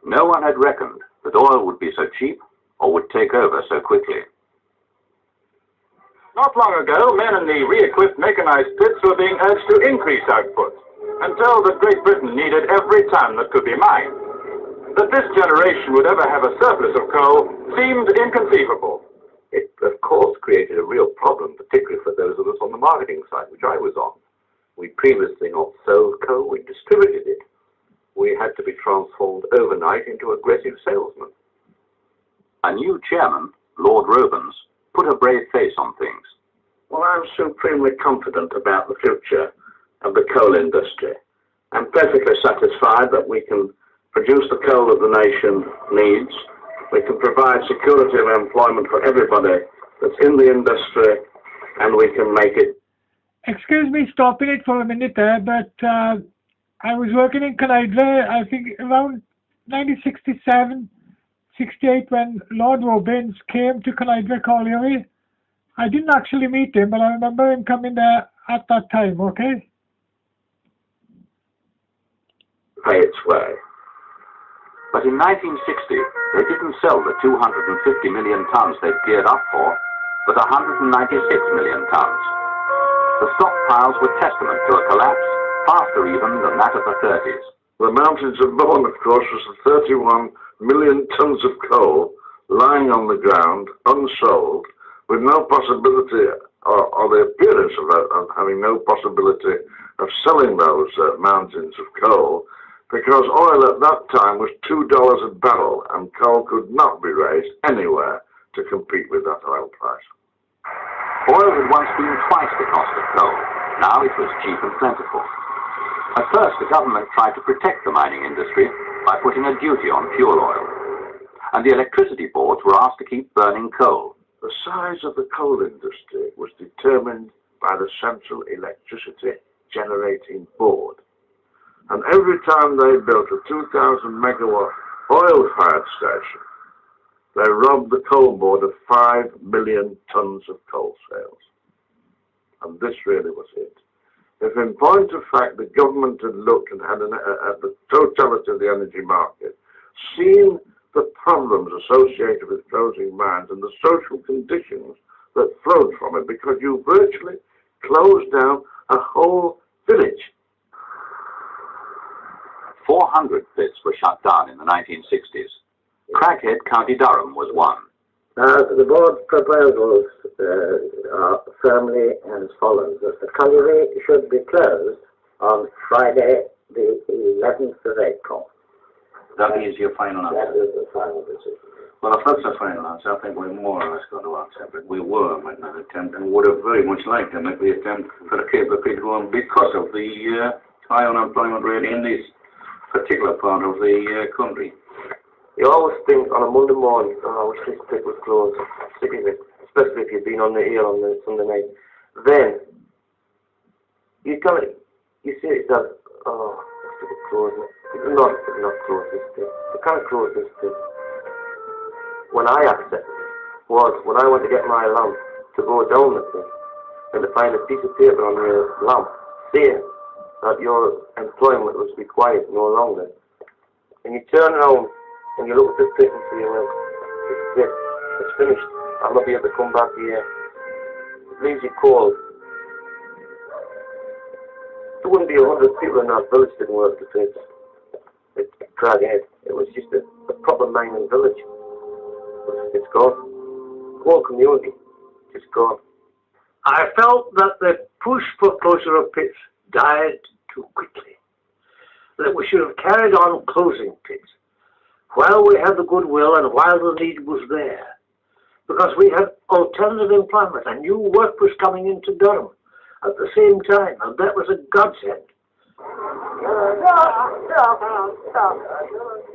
No one had reckoned that oil would be so cheap or would take over so quickly. Not long ago, men in the re-equipped mechanized pits were being urged to increase output and told that Great Britain needed every ton that could be mined. That this generation would ever have a surplus of coal seemed inconceivable. It, of course, created a real problem, particularly for those of us on the marketing side, which I was on. We previously not sold coal, we distributed it. We had to be transformed overnight into aggressive salesmen. A new chairman, Lord Robens, put a brave face on things. Well, I'm supremely confident about the future of the coal industry. I'm perfectly satisfied that we can produce the coal that the nation needs. We can provide security of employment for everybody that's in the industry, and we can make it. Excuse me stopping it for a minute there, but I was working in Canidra, I think around 1967, 68, when Lord Robens came to Canidra Colliery. I didn't actually meet him, but I remember him coming there at that time, okay? Pay its way. But in 1960, they didn't sell the 250 million tons they'd geared up for, but 196 million tons. The stockpiles were testament to a collapse faster even than that of the 30s. The mountains of Bourne, of course, was the 31 million tons of coal lying on the ground, unsold, with no possibility, or the appearance of having no possibility of selling those mountains of coal, because oil at that time was $2 a barrel, and coal could not be raised anywhere to compete with that oil price. Oil had once been twice the cost of coal. Now it was cheap and plentiful. At first, the government tried to protect the mining industry by putting a duty on fuel oil, and the electricity boards were asked to keep burning coal. The size of the coal industry was determined by the Central Electricity Generating Board. And every time they built a 2,000 megawatt oil-fired station, they robbed the coal board of 5 million tons of coal sales. And this really was it. If in point of fact the government had looked and had at the totality of the energy market, seen the problems associated with closing mines and the social conditions that flowed from it, because you virtually closed down a whole village. 400 pits were shut down in the 1960s. Craghead, County Durham, was one. The board's proposals are firmly as follows: that the colliery should be closed on Friday, the 11th of April. That is your final answer? That is the final decision. Well, if that's the final answer, I think we're more or less going to accept it. We were making an attempt and would have very much liked to make the attempt for the keep the pit going because of the high unemployment rate in this particular part of the country. You always think on a Monday morning, oh, I wish this pit was closed, sick of it, especially if you've been on the hill on the Sunday night. Then, you see it yourself, oh, this pit closed. It will not close this pit. They can't close this pit. When I accepted was when I went to get my lamp to go down the pit and to find a piece of paper on your lamp saying that your employment was required no longer. And you turn around and you look at this pit and say, well, it's it. It's finished. I'll not be able to come back here. It leaves you cold. There wouldn't be 100 people in that village that didn't work the pit. It's Craghead. It was just a proper mining village. It's gone. The whole community, just gone. I felt that the push for closure of pits died too quickly. That we should have carried on closing pits while we had the goodwill and while the need was there. Because we had alternative employment and new work was coming into Durham at the same time, and that was a godsend.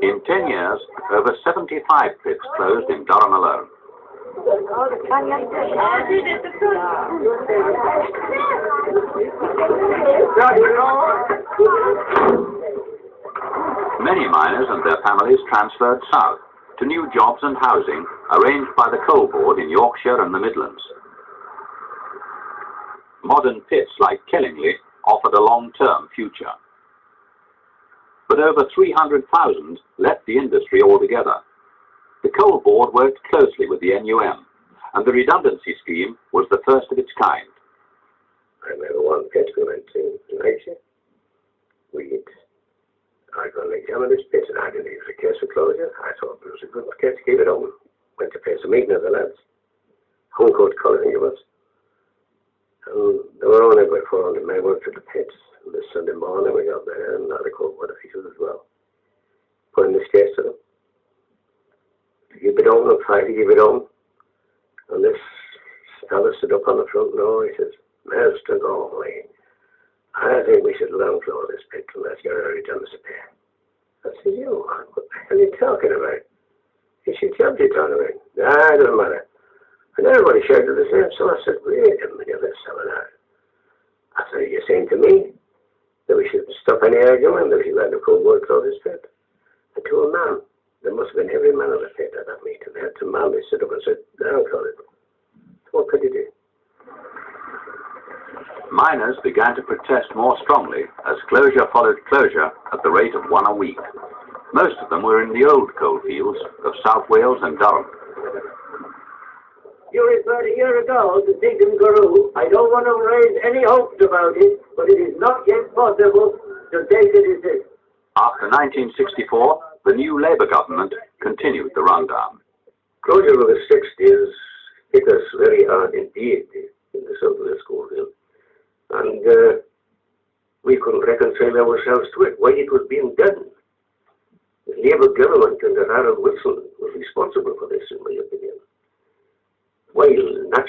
In 10 years, over 75 pits closed in Durham alone. Many miners and their families transferred south to new jobs and housing arranged by the Coal Board in Yorkshire and the Midlands. Modern pits like Kellingley offered a long-term future. But over 300,000 left the industry altogether. The Coal Board worked closely with the NUM, and the redundancy scheme was the first of its kind. I remember one pit we went to in Asia. I got an exam in this pit, and I didn't think it was a case for closure. I thought it was a good case to keep it open. Went to pay some meeting of the lads. Homecourt College, I think it was. And there were only about 400 men worked at the pits. And this Sunday morning we got there, and had a court with officials as well. Put in this case to them. To keep it open, and try to keep it open. And this fella stood up on the front door, he says, Mr. Gormley, I think we should loan close this pit and let's get our redundancy pay. I said, you, what the hell are you talking about? He said, what are you talking about? Nah, it doesn't matter. And everybody shouted the same, so I said, wait a minute, let's have it out. I said, you're saying to me that we should stop any argument, that we should let the Coal Board close this pit? And to a man, there must have been every man of the pit at that meeting. They had to man, they stood up and said, don't close it. So what could you do? Miners began to protest more strongly as closure followed closure at the rate of one a week. Most of them were in the old coal fields of South Wales and Durham. You referred a year ago to Deacon Guru. I don't want to raise any hopes about it, but it is not yet possible to take a decision. After 1964, the new Labour government continued the rundown. Closure of the 60s hit us very hard indeed in the South Wales coal field. And we couldn't reconcile ourselves to it, why it was being done. The Labour government under Harold Wilson was responsible for this, in my opinion.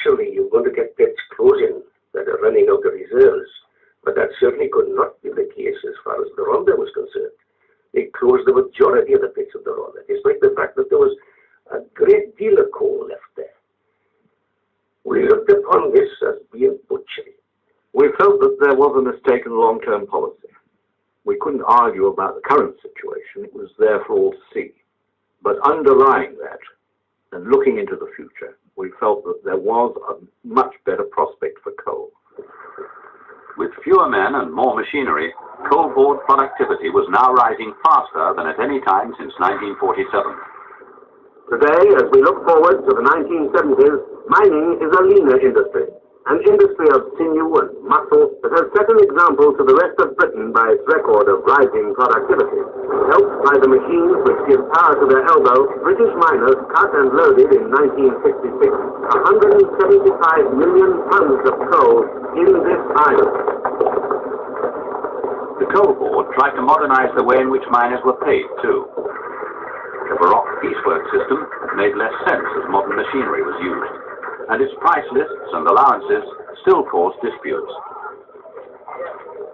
naturally you're going to get pits closing that are running out of reserves, but that certainly could not be the case as far as the Rhondda was concerned. They closed the majority of the pits of the Rhondda, despite the fact that there was a great deal of coal left there. We looked upon this as being butchery. We felt that there was a mistaken long-term policy. We couldn't argue about the current situation. It was there for all to see. But underlying that, and looking into the future, we felt that there was a much better prospect for coal. With fewer men and more machinery, coal board productivity was now rising faster than at any time since 1947. Today, as we look forward to the 1970s, mining is a leaner industry, an industry of sinew and muscle that has set an example to the rest of Britain by its record of rising productivity. Helped by the machines which give power to their elbow, British miners cut and loaded in 1966 175 million tons of coal in this island. The Coal Board tried to modernize the way in which miners were paid, too. The Baroque piecework system made less sense as modern machinery was used, and its price lists and allowances still caused disputes.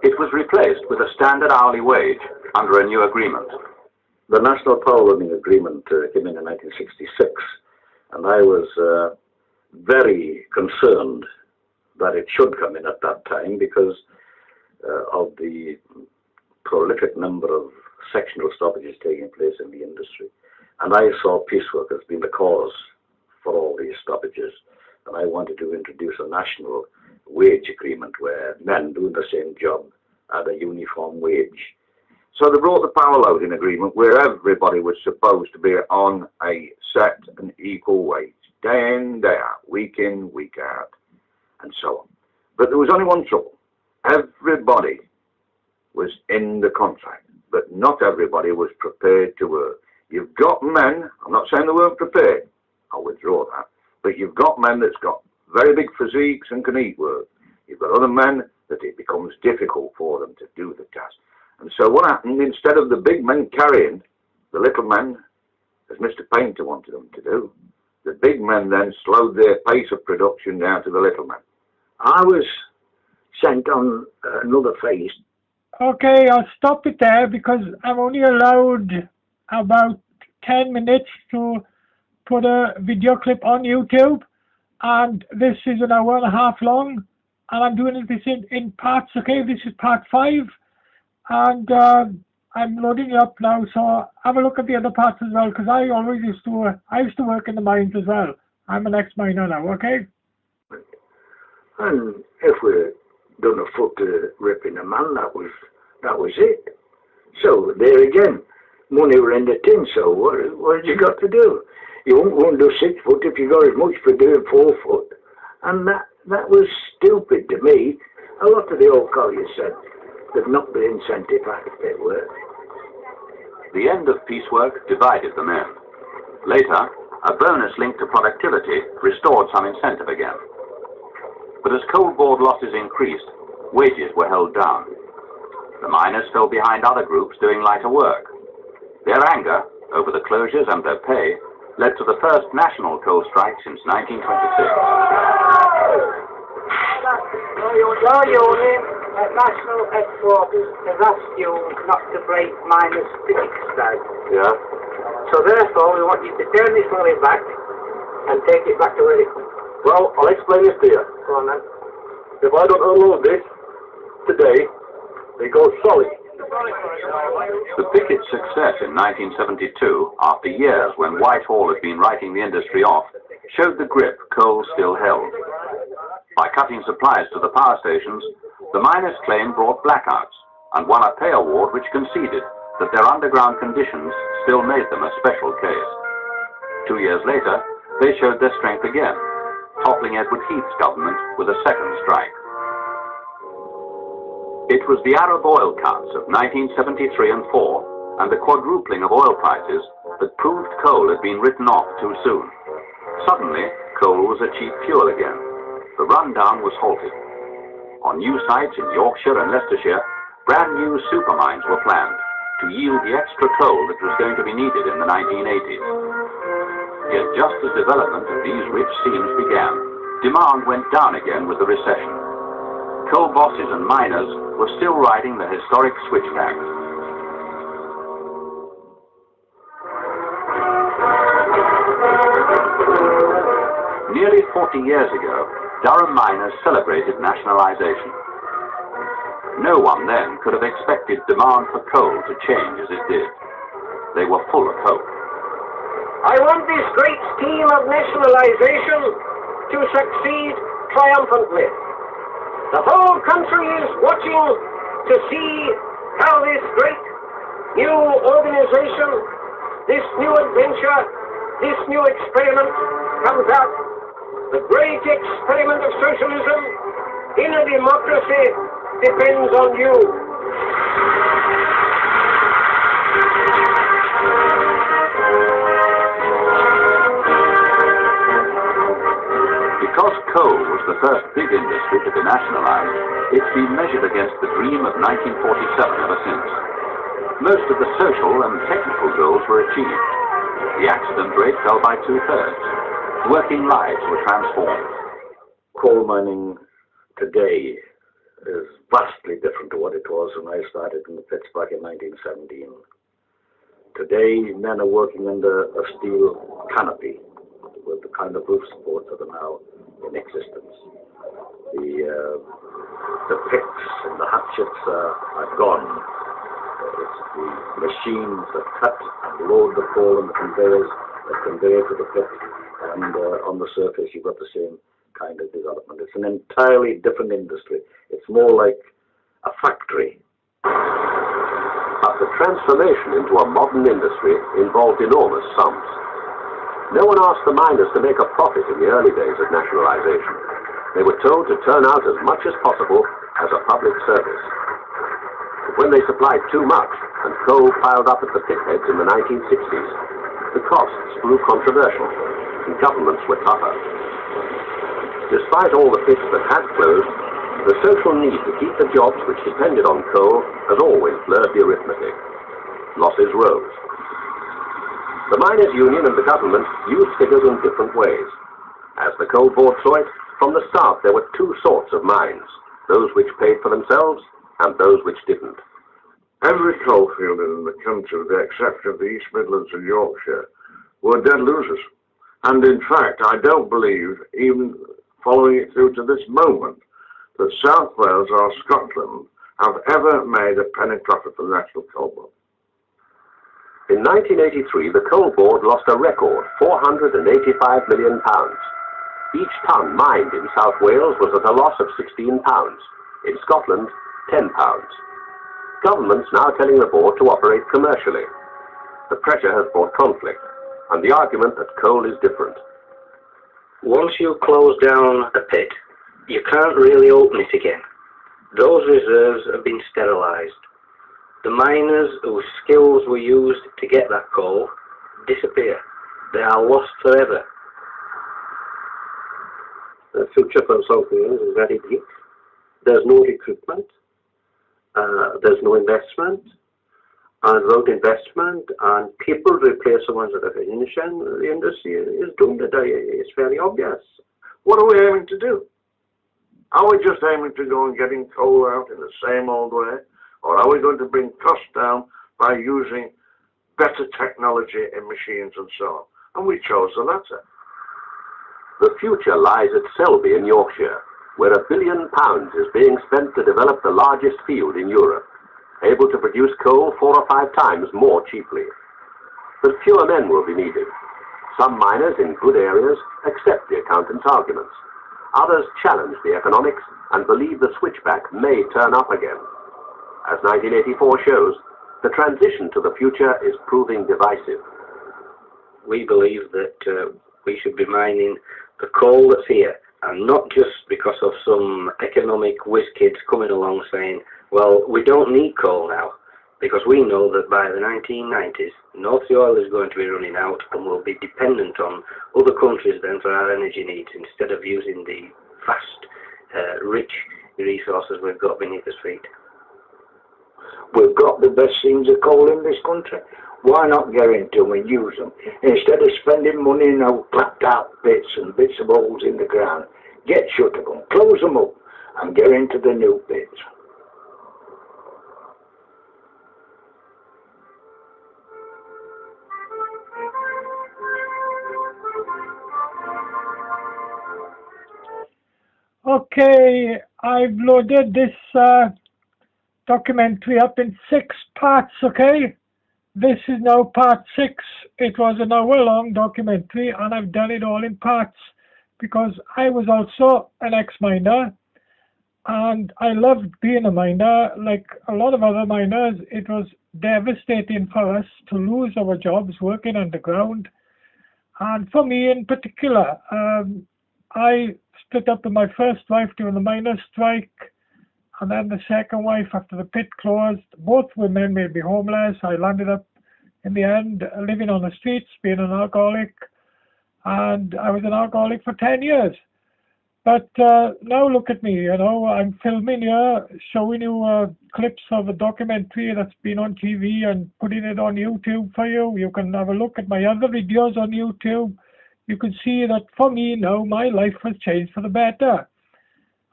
It was replaced with a standard hourly wage under a new agreement. The National Power Loaning Agreement came in 1966, and I was very concerned that it should come in at that time because of the prolific number of sectional stoppages taking place in the industry. And I saw piecework as being the cause for all these stoppages. And I wanted to introduce a national wage agreement where men doing the same job had a uniform wage. So they brought the power loading agreement where everybody was supposed to be on a set and equal wage, day in, day out, week in, week out, and so on. But there was only one trouble. Everybody was in the contract, but not everybody was prepared to work. You've got men, I'm not saying they weren't prepared, I'll withdraw that, but you've got men that's got very big physiques and can eat work. You've got other men that it becomes difficult for them to do the task. And so what happened, instead of the big men carrying the little men, as Mr. Painter wanted them to do, the big men then slowed their pace of production down to the little men. I was sent on another phase. Okay, I'll stop it there because I'm only allowed about 10 minutes to put a video clip on YouTube, and this is an hour and a half long, and I'm doing this in parts. Okay, this is part 5, and I'm loading it up now, so have a look at the other parts as well, because I used to work in the mines as well. I'm an ex-miner now, okay? And if we done a foot ripping a man, that was it. So there again, money were in the tin, so what have you got to do? You won't go and do 6 foot if you got as much for doing 4 foot. And that was stupid to me. A lot of the old colliers said they've not been incentivized their work. The end of piecework divided the men. Later, a bonus linked to productivity restored some incentive again. But as coal board losses increased, wages were held down. The miners fell behind other groups doing lighter work. Their anger over the closures and their pay led to the first national coal strike since 1926. Your union at national headquarters has asked you not to break miners' civic strike. Yeah? So therefore we want you to turn this money back and take it back to where it comes. Well, I'll explain this to you. Go on then. If I don't unload this today, they go solid. The picket's success in 1972, after years when Whitehall had been writing the industry off, showed the grip coal still held. By cutting supplies to the power stations, the miners' claim brought blackouts and won a pay award which conceded that their underground conditions still made them a special case. 2 years later, they showed their strength again, toppling Edward Heath's government with a second strike. It was the Arab oil cuts of 1973 and 4 and the quadrupling of oil prices that proved coal had been written off too soon. Suddenly, coal was a cheap fuel again. The rundown was halted. On new sites in Yorkshire and Leicestershire, brand new supermines were planned to yield the extra coal that was going to be needed in the 1980s. Yet just as development of these rich seams began, demand went down again with the recession. Coal bosses and miners were still riding the historic switchbacks. Nearly 40 years ago, Durham miners celebrated nationalization. No one then could have expected demand for coal to change as it did. They were full of hope. I want this great scheme of nationalization to succeed triumphantly. The whole country is watching to see how this great new organization, this new adventure, this new experiment comes out. The great experiment of socialism in a democracy depends on you. Because coal was the first big industry to be nationalized, it's been measured against the dream of 1947 ever since. Most of the social and technical goals were achieved. The accident rate fell by 2/3. Working lives were transformed. Coal mining today is vastly different to what it was when I started in the pits back in 1917. Today, men are working under a steel canopy with the kind of roof supports that are now in existence. The picks and the hatchets are gone. It's the machines that cut and load the coal and the conveyors that convey it to the pit, and on the surface you've got the same kind of development. It's an entirely different industry. It's more like a factory. But the transformation into a modern industry involved enormous sums. No one asked the miners to make a profit in the early days of nationalization. They were told to turn out as much as possible as a public service. But when they supplied too much and coal piled up at the pit heads in the 1960s, the costs grew controversial and governments were tougher. Despite all the pits that had closed, the social need to keep the jobs which depended on coal has always blurred the arithmetic. Losses rose. The miners' union and the government used figures in different ways. As the coal board saw it, from the start there were two sorts of mines, those which paid for themselves and those which didn't. Every coalfield in the country, with the exception of the East Midlands and Yorkshire, were dead losers. And in fact, I don't believe, even following it through to this moment, that South Wales or Scotland have ever made a penny profit for the National Coal Board. In 1983, the Coal Board lost a record £485 million. Each tonne mined in South Wales was at a loss of £16. In Scotland, £10. Government's now telling the board to operate commercially. The pressure has brought conflict, and the argument that coal is different. Once you close down a pit, you can't really open it again. Those reserves have been sterilised. The miners whose skills were used to get that coal disappear. They are lost forever. The future for South Wales is very bleak. There's no recruitment. There's no investment. And without investment and people replace the ones that are finishing, the industry is doomed to die. It's very obvious. What are we aiming to do? Are we just aiming to go and getting coal out in the same old way? Or are we going to bring costs down by using better technology in machines and so on? And we chose the latter. The future lies at Selby in Yorkshire, where £1 billion is being spent to develop the largest field in Europe, able to produce coal 4 or 5 times more cheaply. But fewer men will be needed. Some miners in good areas accept the accountant's arguments. Others challenge the economics and believe the switchback may turn up again. As 1984 shows, the transition to the future is proving divisive. We believe that we should be mining the coal that's here, and not just because of some economic whiz kids coming along saying, well, we don't need coal now, because we know that by the 1990s, North Sea oil is going to be running out and we'll be dependent on other countries then for our energy needs instead of using the vast, rich resources we've got beneath us feet. We've got the best seams of coal in this country. Why not get into them and use them? Instead of spending money in old clapped out bits and bits of holes in the ground, get shut of them, close them up, and get into the new bits. Okay, I've loaded this documentary up in 6 parts, okay? This is now part 6. It was an hour-long documentary, and I've done it all in parts because I was also an ex-miner, and I loved being a miner. Like a lot of other miners, it was devastating for us to lose our jobs working underground. And for me in particular, I split up with my first wife during the miners' strike, and then the second wife after the pit closed. Both women made me homeless. I landed up in the end living on the streets, being an alcoholic, and I was an alcoholic for 10 years. But now look at me, you know, I'm filming here, showing you clips of a documentary that's been on TV and putting it on YouTube for you. You can have a look at my other videos on YouTube. You can see that for me now, my life has changed for the better.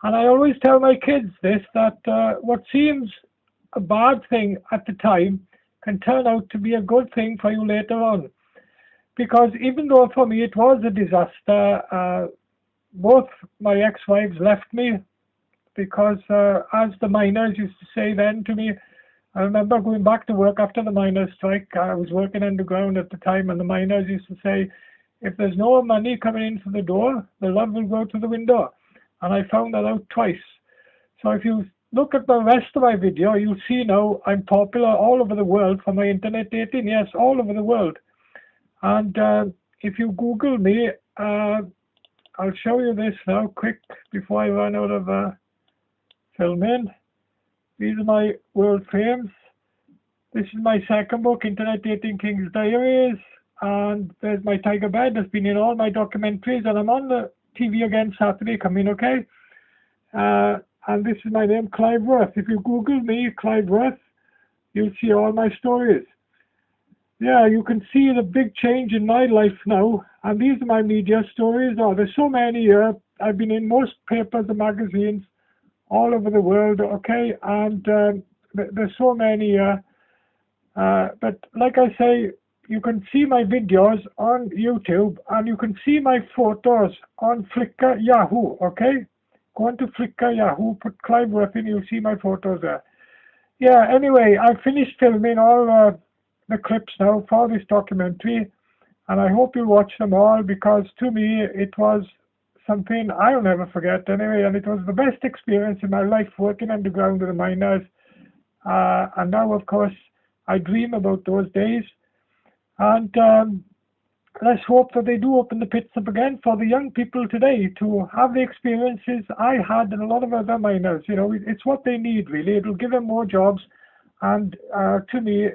And I always tell my kids this, that what seems a bad thing at the time can turn out to be a good thing for you later on. Because even though for me it was a disaster, both my ex-wives left me because as the miners used to say then to me, I remember going back to work after the miners' strike. I was working underground at the time, and the miners used to say, if there's no money coming in through the door, the love will go to the window. And I found that out twice. So if you look at the rest of my video, you'll see now I'm popular all over the world for my internet dating. Yes, all over the world. And if you Google me, I'll show you this now quick before I run out of filming. These are my world fames. This is my second book, Internet Dating King's Diaries. And there's my tiger bed that's been in all my documentaries, and I'm on the TV again Saturday coming, okay? And this is my name, Clive Worth. If you Google me, Clive Worth, you'll see all my stories. Yeah, you can see the big change in my life now, and these are my media stories. Oh, there's so many here. I've been in most papers and magazines all over the world, okay? And there's so many here. But like I say, you can see my videos on YouTube, and you can see my photos on Flickr, Yahoo, okay? Go on to Flickr, Yahoo, put Clive Worth in, you'll see my photos there. Yeah, anyway, I finished filming all the clips now for this documentary, and I hope you'll watch them all, because to me, it was something I'll never forget anyway, and it was the best experience in my life working underground with the miners. And now, of course, I dream about those days. And let's hope that they do open the pits up again for the young people today to have the experiences I had and a lot of other miners. You know, it's what they need, really. It'll give them more jobs. And to me,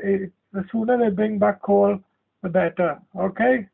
the sooner they bring back coal, the better. Okay?